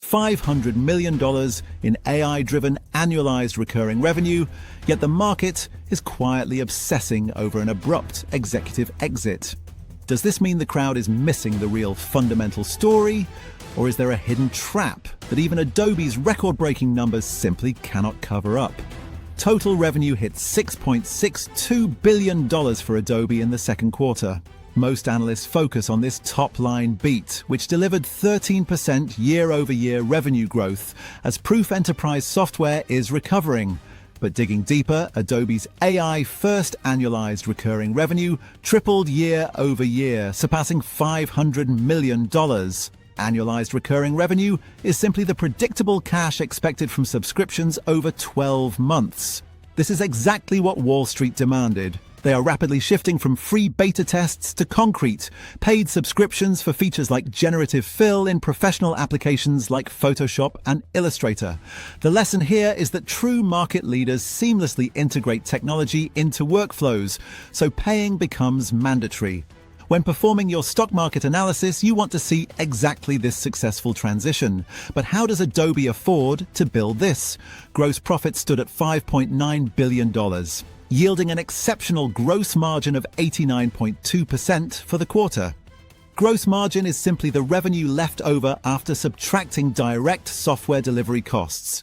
$500 million in AI-driven annualized recurring revenue, yet the market is quietly obsessing over an abrupt executive exit. Does this mean the crowd is missing the real fundamental story? Or is there a hidden trap that even Adobe's record-breaking numbers simply cannot cover up? Total revenue hit $6.62 billion for Adobe in the second quarter. Most analysts focus on this top-line beat, which delivered 13% year-over-year revenue growth as proof enterprise software is recovering. But digging deeper, Adobe's AI-first annualized recurring revenue tripled year-over-year, surpassing $500 million. Annualized recurring revenue is simply the predictable cash expected from subscriptions over 12 months. This is exactly what Wall Street demanded. They are rapidly shifting from free beta tests to concrete, paid subscriptions for features like generative fill in professional applications like Photoshop and Illustrator. The lesson here is that true market leaders seamlessly integrate technology into workflows, so paying becomes mandatory. When performing your stock market analysis, you want to see exactly this successful transition. But how does Adobe afford to build this? Gross profit stood at $5.9 billion, yielding an exceptional gross margin of 89.2% for the quarter. Gross margin is simply the revenue left over after subtracting direct software delivery costs.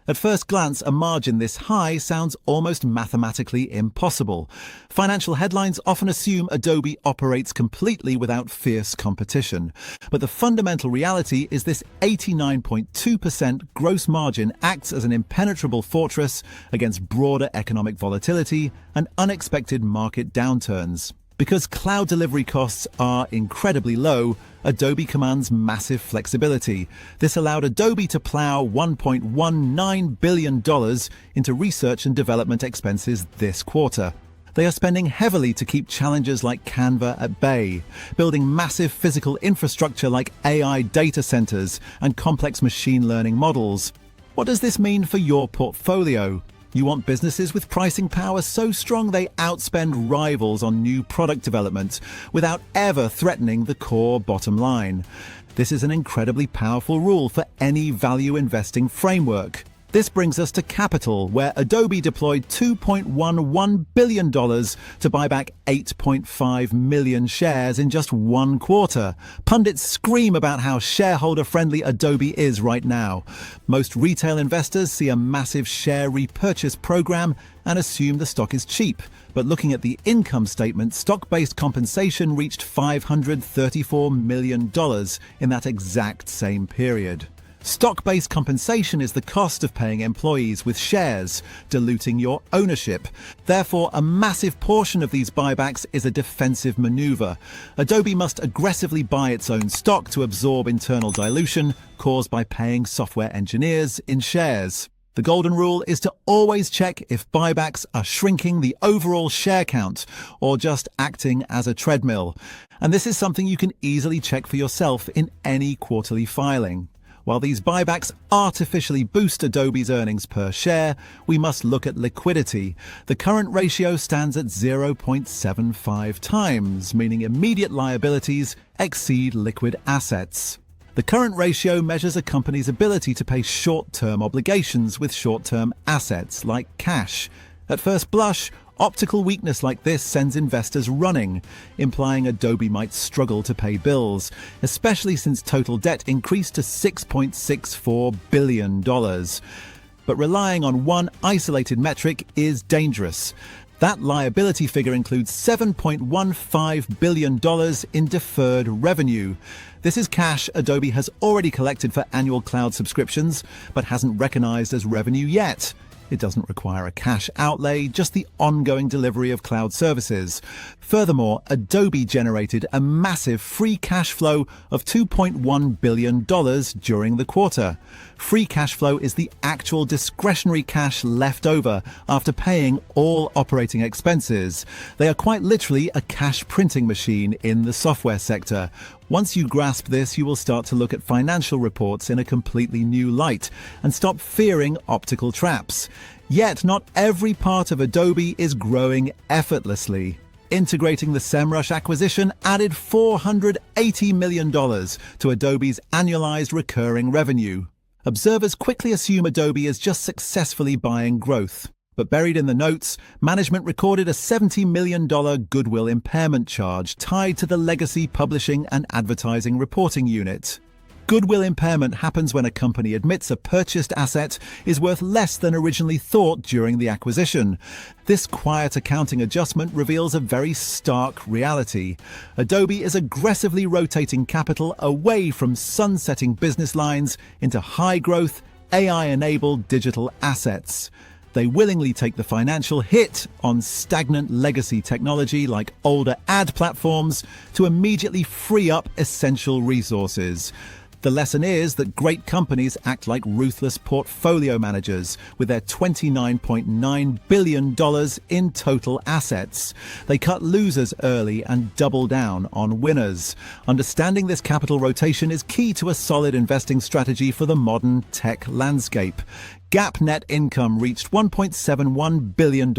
At first glance, a margin this high sounds almost mathematically impossible. Financial headlines often assume Adobe operates completely without fierce competition. But the fundamental reality is this 89.2% gross margin acts as an impenetrable fortress against broader economic volatility and unexpected market downturns. Because cloud delivery costs are incredibly low, Adobe commands massive flexibility. This allowed Adobe to plow $1.19 billion into research and development expenses this quarter. They are spending heavily to keep challenges like Canva at bay, building massive physical infrastructure like AI data centers and complex machine learning models. What does this mean for your portfolio? You want businesses with pricing power so strong they outspend rivals on new product development without ever threatening the core bottom line. This is an incredibly powerful rule for any value investing framework. This brings us to capital, where Adobe deployed $2.11 billion to buy back 8.5 million shares in just one quarter. Pundits scream about how shareholder-friendly Adobe is right now. Most retail investors see a massive share repurchase program and assume the stock is cheap. But looking at the income statement, stock-based compensation reached $534 million in that exact same period. Stock-based compensation is the cost of paying employees with shares, diluting your ownership. Therefore, a massive portion of these buybacks is a defensive maneuver. Adobe must aggressively buy its own stock to absorb internal dilution caused by paying software engineers in shares. The golden rule is to always check if buybacks are shrinking the overall share count or just acting as a treadmill. And this is something you can easily check for yourself in any quarterly filing. While these buybacks artificially boost Adobe's earnings per share, we must look at liquidity. The current ratio stands at 0.75 times, meaning immediate liabilities exceed liquid assets. The current ratio measures a company's ability to pay short-term obligations with short-term assets like cash. At first blush, optical weakness like this sends investors running, implying Adobe might struggle to pay bills, especially since total debt increased to $6.64 billion. But relying on one isolated metric is dangerous. That liability figure includes $7.15 billion in deferred revenue. This is cash Adobe has already collected for annual cloud subscriptions, but hasn't recognized as revenue yet. It doesn't require a cash outlay, just the ongoing delivery of cloud services. Furthermore, Adobe generated a massive free cash flow of $2.1 billion during the quarter. Free cash flow is the actual discretionary cash left over after paying all operating expenses. They are quite literally a cash printing machine in the software sector. Once you grasp this, you will start to look at financial reports in a completely new light and stop fearing optical traps. Yet, not every part of Adobe is growing effortlessly. integrating the SEMrush acquisition added $480 million to Adobe's annualized recurring revenue. Observers quickly assume Adobe is just successfully buying growth. But buried in the notes, management recorded a $70 million goodwill impairment charge tied to the legacy publishing and advertising reporting unit. Goodwill impairment happens when a company admits a purchased asset is worth less than originally thought during the acquisition. This quiet accounting adjustment reveals a very stark reality. Adobe is aggressively rotating capital away from sunsetting business lines into high-growth, AI-enabled digital assets. They willingly take the financial hit on stagnant legacy technology like older ad platforms to immediately free up essential resources. The lesson is that great companies act like ruthless portfolio managers with their $29.9 billion in total assets. They cut losers early and double down on winners. Understanding this capital rotation is key to a solid investing strategy for the modern tech landscape. GAAP net income reached $1.71 billion,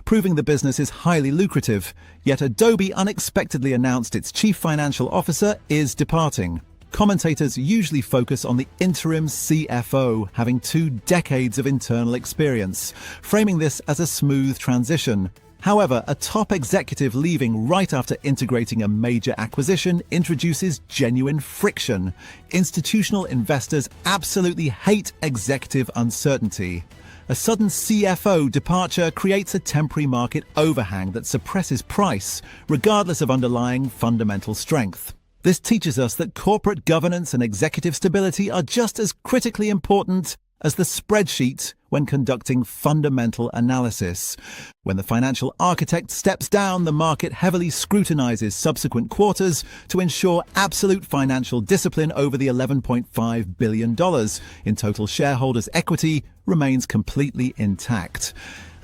proving the business is highly lucrative. Yet Adobe unexpectedly announced its chief financial officer is departing. Commentators usually focus on the interim CFO having 2 decades of internal experience, framing this as a smooth transition. However, a top executive leaving right after integrating a major acquisition introduces genuine friction. Institutional investors absolutely hate executive uncertainty. A sudden CFO departure creates a temporary market overhang that suppresses price, regardless of underlying fundamental strength. This teaches us that corporate governance and executive stability are just as critically important as the spreadsheet when conducting fundamental analysis. When the financial architect steps down, the market heavily scrutinizes subsequent quarters to ensure absolute financial discipline over the $11.5 billion in total shareholders' equity remains completely intact.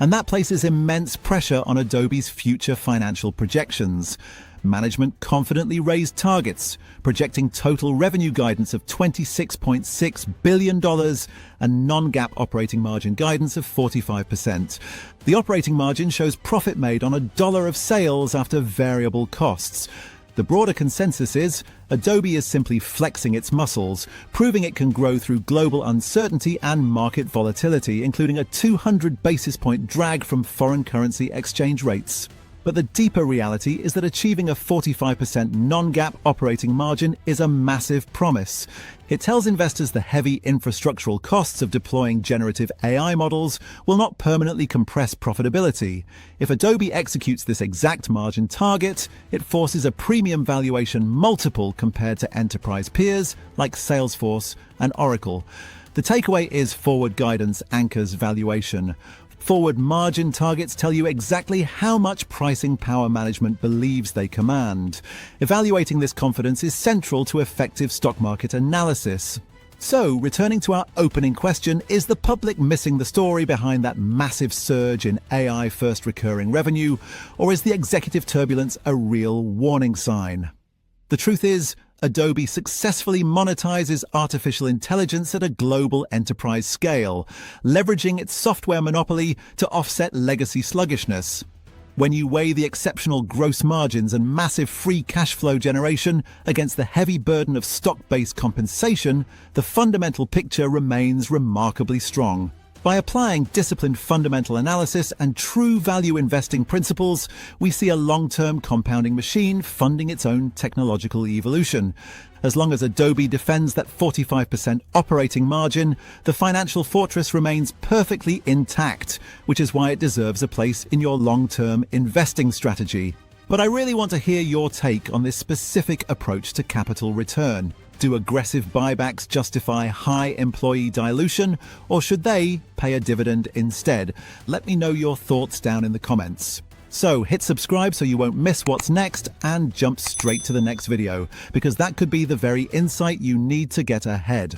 And that places immense pressure on Adobe's future financial projections. Management confidently raised targets, projecting total revenue guidance of $26.6 billion and non-GAAP operating margin guidance of 45%. The operating margin shows profit made on $1 of sales after variable costs. The broader consensus is Adobe is simply flexing its muscles, proving it can grow through global uncertainty and market volatility, including a 200 basis point drag from foreign currency exchange rates. But the deeper reality is that achieving a 45% non-GAAP operating margin is a massive promise. It tells investors the heavy infrastructural costs of deploying generative AI models will not permanently compress profitability. If Adobe executes this exact margin target, it forces a premium valuation multiple compared to enterprise peers like Salesforce and Oracle. The takeaway is forward guidance anchors valuation. Forward margin targets tell you exactly how much pricing power management believes they command. Evaluating this confidence is central to effective stock market analysis. So, returning to our opening question, is the public missing the story behind that massive surge in AI-first recurring revenue, or is the executive turbulence a real warning sign? The truth is, Adobe successfully monetizes artificial intelligence at a global enterprise scale, leveraging its software monopoly to offset legacy sluggishness. When you weigh the exceptional gross margins and massive free cash flow generation against the heavy burden of stock-based compensation, the fundamental picture remains remarkably strong. By applying disciplined fundamental analysis and true value investing principles, we see a long-term compounding machine funding its own technological evolution. As long as Adobe defends that 45% operating margin, the financial fortress remains perfectly intact, which is why it deserves a place in your long-term investing strategy. But I really want to hear your take on this specific approach to capital return. Do aggressive buybacks justify high employee dilution, or should they pay a dividend instead? Let me know your thoughts down in the comments. So hit subscribe so you won't miss what's next, and jump straight to the next video, because that could be the very insight you need to get ahead.